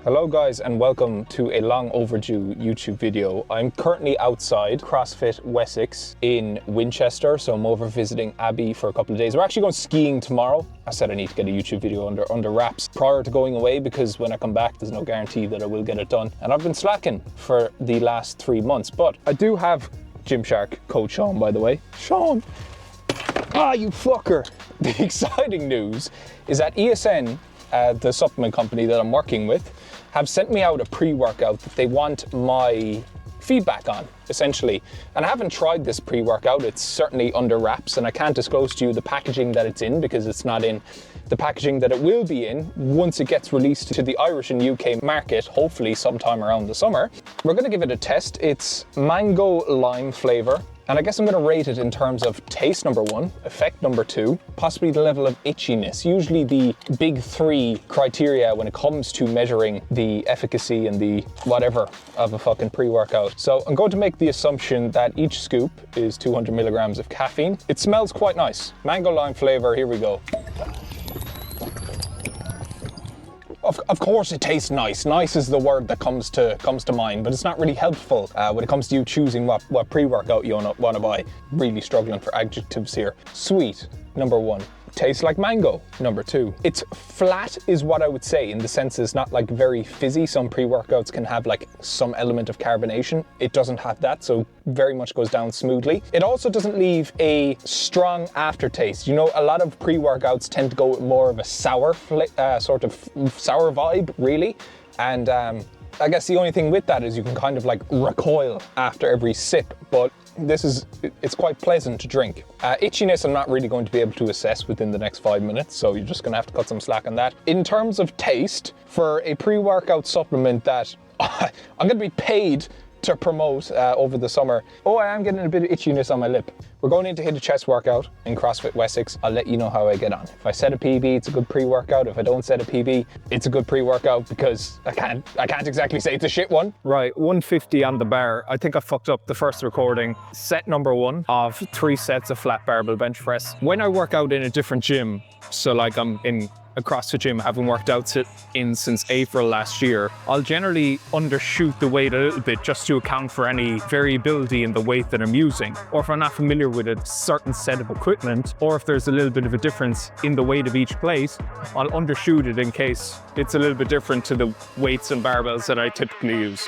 Hello guys and welcome to a long overdue YouTube video. I'm currently outside Crossfit Wessex in Winchester, so I'm over visiting Abby for a couple of days. We're actually going skiing tomorrow. I said I need to get a YouTube video under wraps prior to going away because when I come back there's no guarantee that I will get it done. And I've been slacking for the last 3 months, but I do have Gymshark coach Sean, by the way. Sean! Ah, you fucker! The exciting news is that ESN, the supplement company that I'm working with, have sent me out a pre-workout that they want my feedback on, essentially. And I haven't tried this pre-workout, it's certainly under wraps, and I can't disclose to you the packaging that it's in because it's not in the packaging that it will be in once it gets released to the Irish and UK market, hopefully sometime around the summer. We're gonna give it a test. It's mango lime flavor. And I guess I'm going to rate it in terms of taste, number 1, effect, number 2, possibly the level of itchiness. Usually the big 3 criteria when it comes to measuring the efficacy and the whatever of a fucking pre-workout. So I'm going to make the assumption that each scoop is 200 milligrams of caffeine. It smells quite nice. Mango lime flavor, here we go. Of course it tastes nice. Nice is the word that comes to mind, but it's not really helpful when it comes to you choosing what pre-workout you want to buy. Really struggling for adjectives here. Sweet, number 1. Tastes like mango, number 2. It's flat is what I would say, in the sense it's not like very fizzy. Some pre-workouts can have like some element of carbonation. It doesn't have that, so very much goes down smoothly. It also doesn't leave a strong aftertaste. You know, a lot of pre-workouts tend to go with more of a sour sort of sour vibe, really. And I guess the only thing with that is you can kind of like recoil after every sip, but it's quite pleasant to drink. Itchiness I'm not really going to be able to assess within the next 5 minutes, so you're just gonna have to cut some slack on that. In terms of taste, for a pre-workout supplement that I'm gonna be paid to promote over the summer, I am getting a bit of itchiness on my lip. We're going in to hit a chest workout in CrossFit Wessex. I'll let you know how I get on. If I set a PB, it's a good pre-workout. If I don't set a PB, it's a good pre-workout because I can't exactly say it's a shit one. Right, 150 on the bar. I think I fucked up the first recording. Set number 1 of 3 sets of flat barbell bench press. When I work out in a different gym, so like I'm in a CrossFit gym, having worked out in since April last year, I'll generally undershoot the weight a little bit just to account for any variability in the weight that I'm using. Or if I'm not familiar with a certain set of equipment, or if there's a little bit of a difference in the weight of each plate, I'll undershoot it in case it's a little bit different to the weights and barbells that I typically use.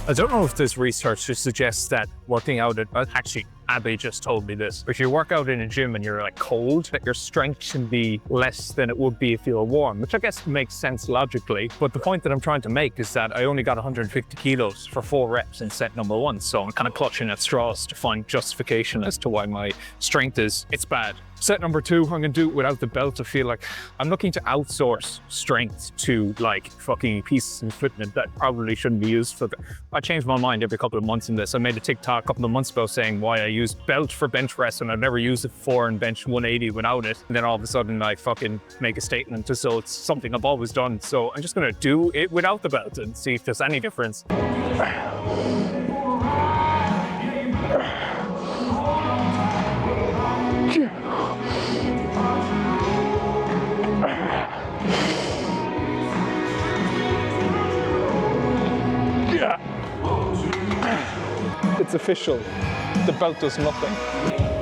I don't know if there's research to suggest that working out actually, Abby just told me this. If you work out in a gym and you're like cold, that your strength should be less than it would be if you were warm, which I guess makes sense logically. But the point that I'm trying to make is that I only got 150 kilos for 4 reps in set number 1. So I'm kind of clutching at straws to find justification as to why my strength it's bad. Set number 2, I'm gonna do it without the belt. I feel like I'm looking to outsource strength to like fucking pieces of equipment that probably shouldn't be used for I change my mind every couple of months in this. I made a TikTok a couple of months ago saying why I use belt for bench press and I've never used it before and bench 180 without it. And then all of a sudden I fucking make a statement so it's something I've always done. So I'm just gonna do it without the belt and see if there's any difference. It's official. The belt does nothing.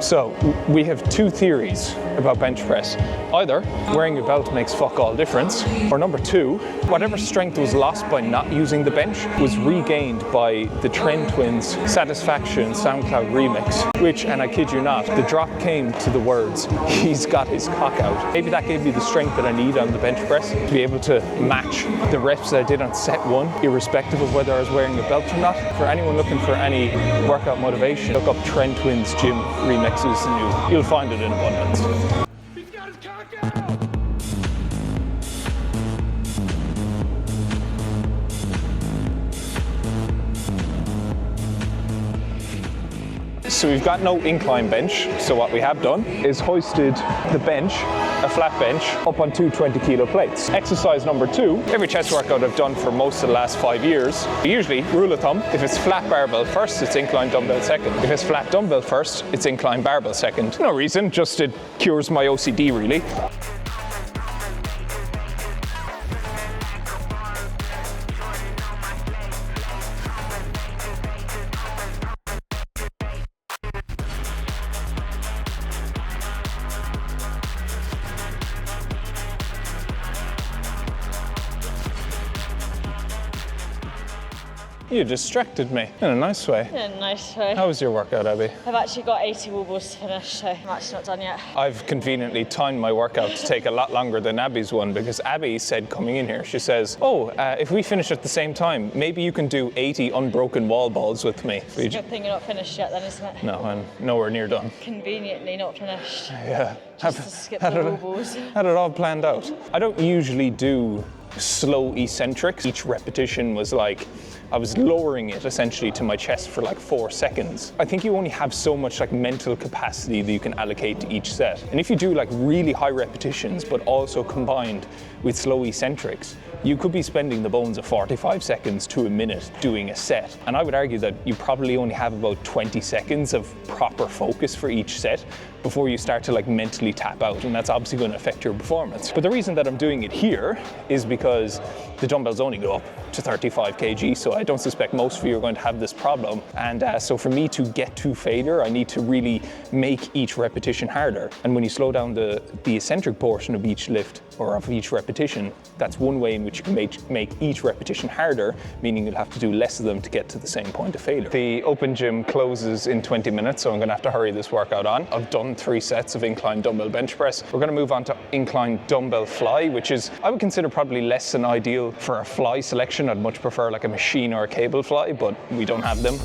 So we have 2 theories about bench press. Either wearing a belt makes fuck all difference, or number 2, whatever strength was lost by not using the bench was regained by the Trend Twins Satisfaction SoundCloud remix, which, and I kid you not, the drop came to the words, "He's got his cock out." Maybe that gave me the strength that I need on the bench press to be able to match the reps that I did on set 1, irrespective of whether I was wearing a belt or not. For anyone looking for any workout motivation, look up Trend Twins gym remixes and you'll find it in abundance. He's got his cock out! So we've got no incline bench, so what we have done is hoisted the bench a flat bench up on two 20 kilo plates. Exercise number 2, every chest workout I've done for most of the last 5 years, usually, rule of thumb, if it's flat barbell first, it's incline dumbbell second. If it's flat dumbbell first, it's incline barbell second. No reason, just it cures my OCD really. You distracted me in a nice way. In a nice way. How was your workout, Abby? I've actually got 80 wall balls to finish, so I'm actually not done yet. I've conveniently timed my workout to take a lot longer than Abby's one because Abby said coming in here, she says, if we finish at the same time, maybe you can do 80 unbroken wall balls with me. It's a good thing you're not finished yet then, isn't it? No, I'm nowhere near done. Conveniently not finished. Yeah. Just to skip the wall balls. Had it all planned out. I don't usually do slow eccentrics. Each repetition was like, I was lowering it essentially to my chest for like 4 seconds. I think you only have so much like mental capacity that you can allocate to each set. And if you do like really high repetitions, but also combined with slow eccentrics, you could be spending the bones of 45 seconds to a minute doing a set. And I would argue that you probably only have about 20 seconds of proper focus for each set before you start to like mentally tap out, and that's obviously going to affect your performance. But the reason that I'm doing it here is because the dumbbells only go up to 35 kg, so I don't suspect most of you are going to have this problem. And so for me to get to failure, I need to really make each repetition harder. And when you slow down the eccentric portion of each lift or of each repetition, that's one way in which you can make each repetition harder, meaning you'll have to do less of them to get to the same point of failure. The open gym closes in 20 minutes, so I'm going to have to hurry this workout on. I've done 3 sets of incline dumbbell bench press. We're going to move on to incline dumbbell fly, which is, I would consider probably less than ideal for a fly selection. I'd much prefer like a machine or a cable fly, but we don't have them.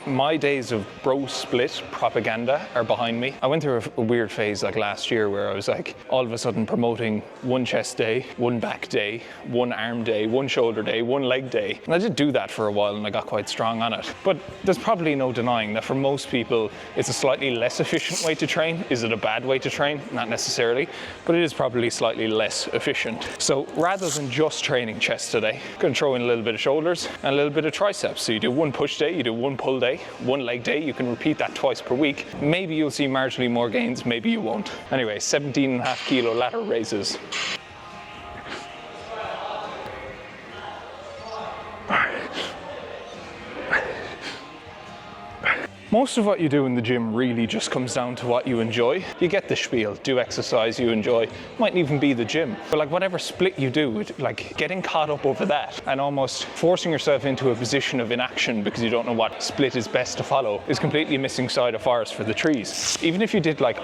My days of bro split propaganda are behind me. I went through a weird phase like last year where I was like all of a sudden promoting one chest day, one back day, one arm day, one shoulder day, one leg day. And I did do that for a while and I got quite strong on it. But there's probably no denying that for most people it's a slightly less efficient way to train. Is it a bad way to train? Not necessarily, but it is probably slightly less efficient. So rather than just training chest today, I'm going to throw in a little bit of shoulders and a little bit of triceps. So you do one push day, you do one pull day, one leg day. You can repeat that twice per week. Maybe you'll see marginally more gains, maybe you won't. Anyway, 17.5 kilo ladder raises. Most of what you do in the gym really just comes down to what you enjoy. You get the spiel, do exercise you enjoy. Mightn't even be the gym, but like whatever split you do, like getting caught up over that and almost forcing yourself into a position of inaction because you don't know what split is best to follow is completely missing sight of forest for the trees. Even if you did like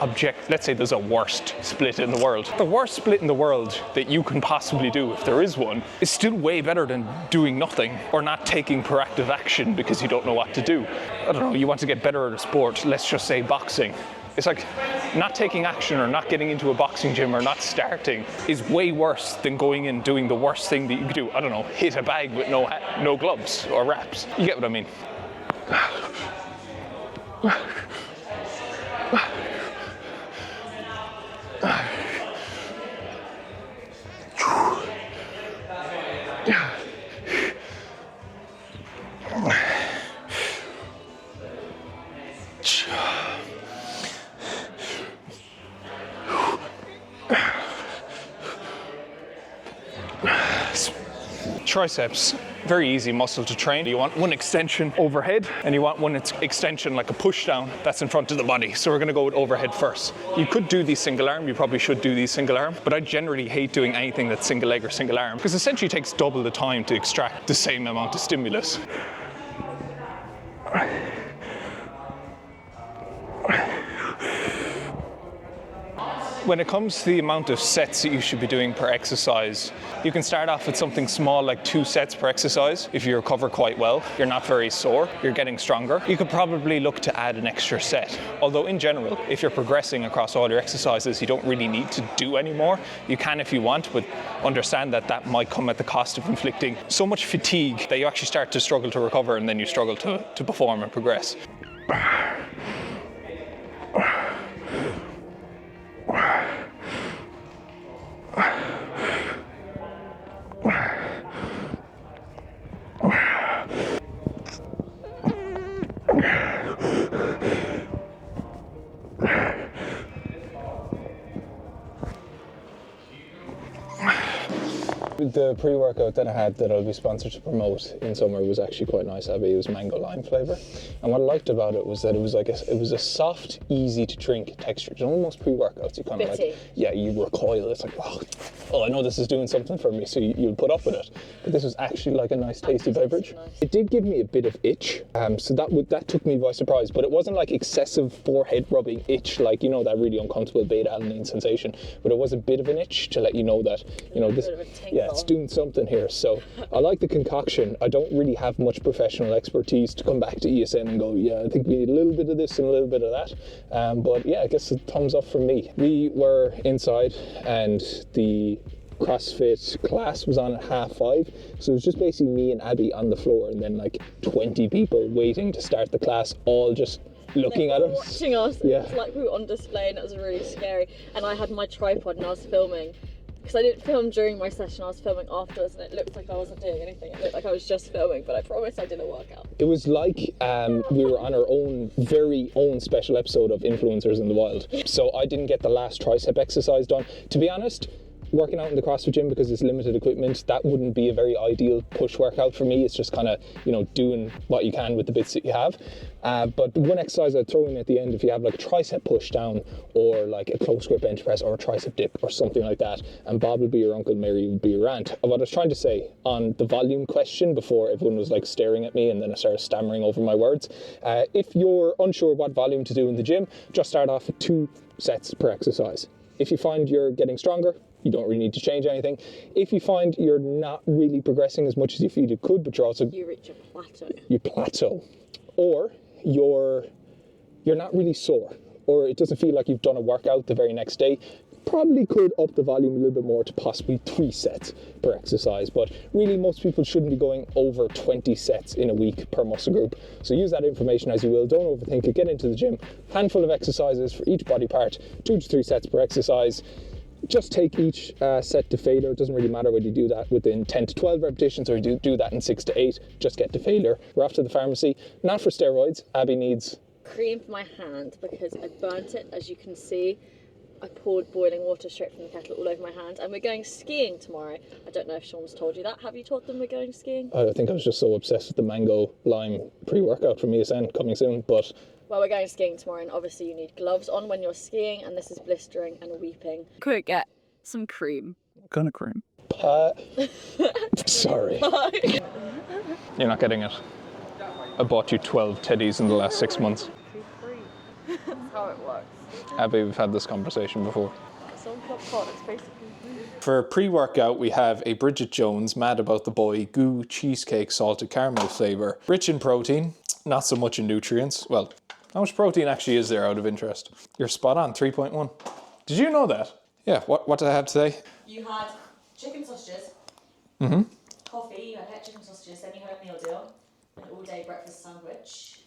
let's say there's a worst split in the world. The worst split in the world that you can possibly do, if there is one, is still way better than doing nothing or not taking proactive action because you don't know what to do. I don't know, you want to get better at a sport, let's just say boxing. It's like not taking action or not getting into a boxing gym or not starting is way worse than going and doing the worst thing that you could do. I don't know, hit a bag with no gloves or wraps. You get what I mean? Triceps, very easy muscle to train. You want one extension overhead and you want one extension like a push down that's in front of the body. So we're gonna go with overhead first. You could do these single arm, you probably should do these single arm, but I generally hate doing anything that's single leg or single arm because essentially it takes double the time to extract the same amount of stimulus. When it comes to the amount of sets that you should be doing per exercise, you can start off with something small like 2 sets per exercise. If you recover quite well, you're not very sore, you're getting stronger, you could probably look to add an extra set. Although in general, if you're progressing across all your exercises, you don't really need to do any more. You can if you want, but understand that that might come at the cost of inflicting so much fatigue that you actually start to struggle to recover, and then you struggle to perform and progress. The pre-workout that I had that I'll be sponsored to promote in summer was actually quite nice, Abby. It was mango lime flavour. And what I liked about it was that it was a soft, easy to drink texture. You know, most pre-workouts, you kind of like, yeah, you recoil. It's like, oh, I know this is doing something for me, so you'll put up with it. But this was actually like a nice, tasty beverage. Nice. It did give me a bit of itch, so that took me by surprise. But it wasn't like excessive forehead rubbing itch, like, you know, that really uncomfortable beta-alanine sensation. But it was a bit of an itch to let you know that, you know, this, yeah, it's doing something here. So I like the concoction. I don't really have much professional expertise to come back to ESN and go, yeah, I think we need a little bit of this and a little bit of that. But yeah, I guess a thumbs up from me. We were inside and the CrossFit class was on at 5:30, so it was just basically me and Abby on the floor, and then like 20 people waiting to start the class, all just looking at us, watching us. Yeah, it was like we were on display, and it was really scary. And I had my tripod and I was filming, because I didn't film during my session, I was filming afterwards, and it looked like I wasn't doing anything. It looked like I was just filming, but I promise I did a workout. It was like we were on our own, very own special episode of Influencers in the Wild. So I didn't get the last tricep exercise done. To be honest, working out in the CrossFit gym, because it's limited equipment, that wouldn't be a very ideal push workout for me. It's just kind of, you know, doing what you can with the bits that you have. But one exercise I'd throw in at the end, if you have like a tricep push down, or like a close grip bench press, or a tricep dip, or something like that, and Bob will be your uncle, Mary will be your aunt. What I was trying to say on the volume question, before everyone was like staring at me and then I started stammering over my words, if you're unsure what volume to do in the gym, just start off with 2 sets per exercise. If you find you're getting stronger, you don't really need to change anything. If you find you're not really progressing as much as you feel you could, but you're also... You reach a plateau. You plateau. Or you're not really sore, or it doesn't feel like you've done a workout the very next day, probably could up the volume a little bit more to possibly 3 sets per exercise. But really, most people shouldn't be going over 20 sets in a week per muscle group. So use that information as you will. Don't overthink it. Get into the gym. Handful of exercises for each body part, 2 to 3 sets per exercise. Just take each set to failure. It doesn't really matter whether you do that within 10 to 12 repetitions or you do that in 6 to 8. Just get to failure. We're off to the pharmacy. Not for steroids. Abby needs... cream for my hand, because I burnt it, as you can see. I poured boiling water straight from the kettle all over my hand, and we're going skiing tomorrow. I don't know if Sean's told you that. Have you told them we're going skiing? I think I was just so obsessed with the mango lime pre-workout from ESN coming soon, but... Well, we're going skiing tomorrow, and obviously you need gloves on when you're skiing, and this is blistering and weeping. Quick, get some cream. What kind of cream? Sorry. You're not getting it. I bought you 12 teddies in the last 6 months. That's how it works. Abby, we've had this conversation before. It's on Club Pod, it's basically... For pre-workout, we have a Bridget Jones Mad About the Boy Goo Cheesecake Salted Caramel flavour. Rich in protein, not so much in nutrients. Well, how much protein actually is there, out of interest? You're spot on, 3.1. Did you know that? Yeah, what did I have today? You had chicken sausages, coffee, you had chicken sausages, then you had a meal deal, an all-day breakfast sandwich.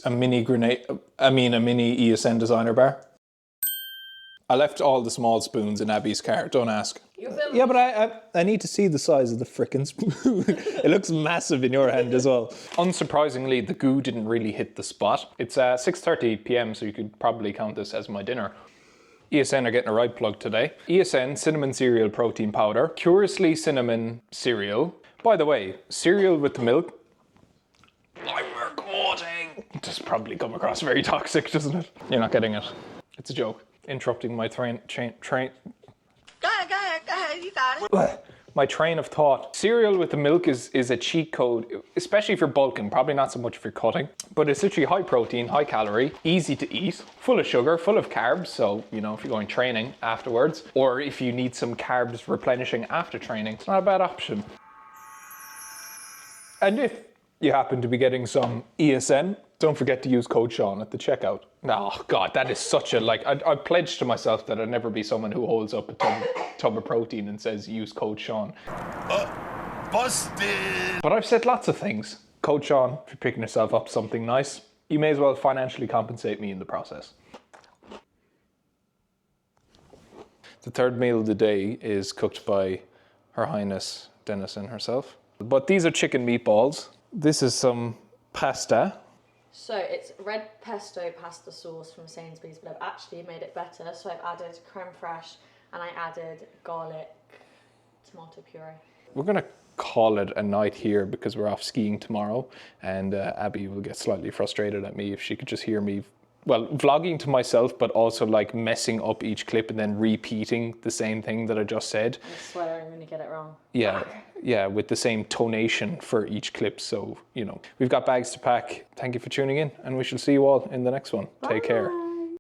A mini ESN designer bar. I left all the small spoons in Abby's car, don't ask. Yeah, but I need to see the size of the frickin' spoon. It looks massive in your hand as well. Unsurprisingly, the goo didn't really hit the spot. It's 6:30 p.m, so you could probably count this as my dinner. ESN are getting a right plug today. ESN cinnamon cereal protein powder, Curiously cinnamon cereal. By the way, cereal with the milk, I'm recording. Just probably come across very toxic, doesn't it? You're not getting it. It's a joke. Interrupting my train. Go ahead, you got it. my train of thought. Cereal with the milk is a cheat code, especially if you're bulking, probably not so much if you're cutting, but it's literally high protein, high calorie, easy to eat, full of sugar, full of carbs. So, you know, if you're going training afterwards, or if you need some carbs replenishing after training, it's not a bad option. And if you happen to be getting some ESN, don't forget to use code Sean at the checkout. Oh God, that is such a, like, I pledged to myself that I'd never be someone who holds up a tub of protein and says use code Sean. Busted! But I've said lots of things. Code Sean, if you're picking yourself up something nice, you may as well financially compensate me in the process. The third meal of the day is cooked by Her Highness Denison herself. But these are chicken meatballs. This is some pasta. So it's red pesto pasta sauce from Sainsbury's, but I've actually made it better. So I've added creme fraiche and I added garlic tomato puree. We're gonna call it a night here because we're off skiing tomorrow, and Abby will get slightly frustrated at me if she could just hear me, well, vlogging to myself, but also like messing up each clip and then repeating the same thing that I just said. I swear I'm gonna get it wrong. Yeah, with the same tonation for each clip. So, you know, we've got bags to pack. Thank you for tuning in, and we shall see you all in the next one. Take care.